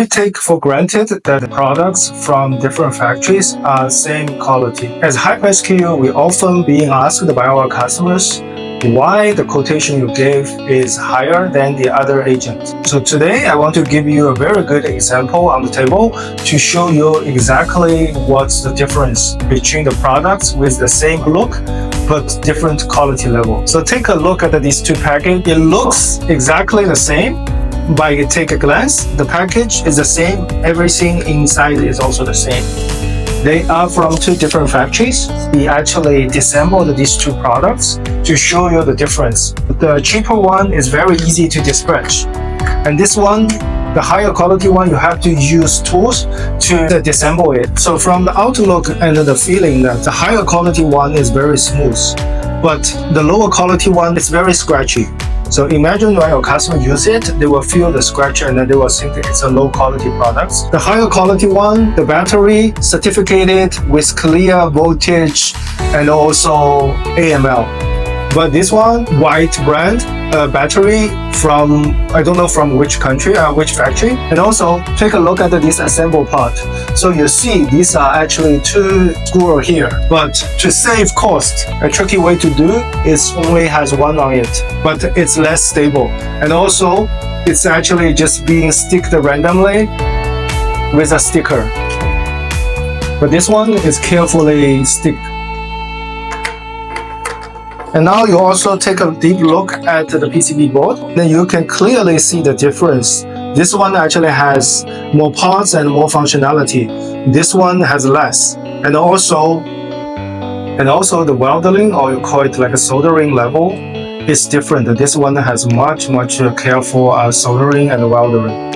We take for granted that the products from different factories are same quality. As HyperSKU, we often being asked by our customers why the quotation you gave is higher than the other agent. So today I want to give you a very good example on the table to show you exactly what's the difference between the products with the same look but different quality level. So take a look at these two packages. It looks exactly the same. By take a glance, the package is the same, everything inside is also the same. They are from two different factories. We actually disassembled these two products to show you the difference. The cheaper one is very easy to dispatch. And this one, the higher quality one, you have to use tools to disassemble it. So from the outlook and the feeling that the higher quality one is very smooth, but the lower quality one is very scratchy. So imagine when your customer use it, they will feel the scratch and then they will think it's a low quality product. The higher quality one, the battery certificated with clear voltage and also AML. But this one, white brand, battery from, I don't know from which country, which factory. And also take a look at this assemble part. So you see these are actually two screws here. But to save cost, a tricky way to do is only has one on it, but it's less stable. And also it's actually just being sticked randomly with a sticker. But this one is carefully sticked. And now you also take a deep look at the PCB board, then you can clearly see the difference. This one actually has more parts and more functionality. This one has less. And also the welding, or you call it like a soldering level, is different. This one has much careful soldering and welding.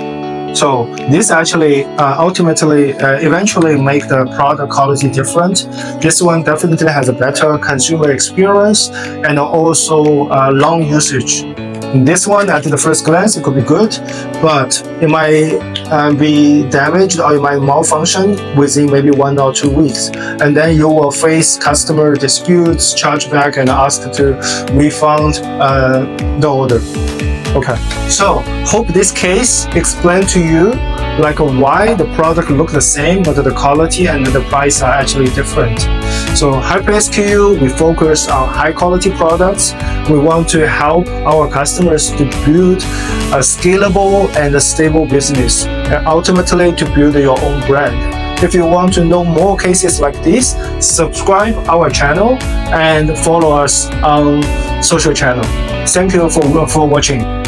So this actually eventually make the product quality different. This one definitely has a better consumer experience and also long usage. This one at the first glance it could be good, but it might be damaged or it might malfunction within maybe 1 or 2 weeks, and then you will face customer disputes, chargeback, and ask to refund the order. Okay, so hope this case explained to you like why the product look the same but the quality and the price are actually different. So HyperSKU, we focus on high quality products. We want to help our customers to build a scalable and a stable business and ultimately to build your own brand. If you want to know more cases like this, subscribe our channel and follow us on social channel. Thank you for watching.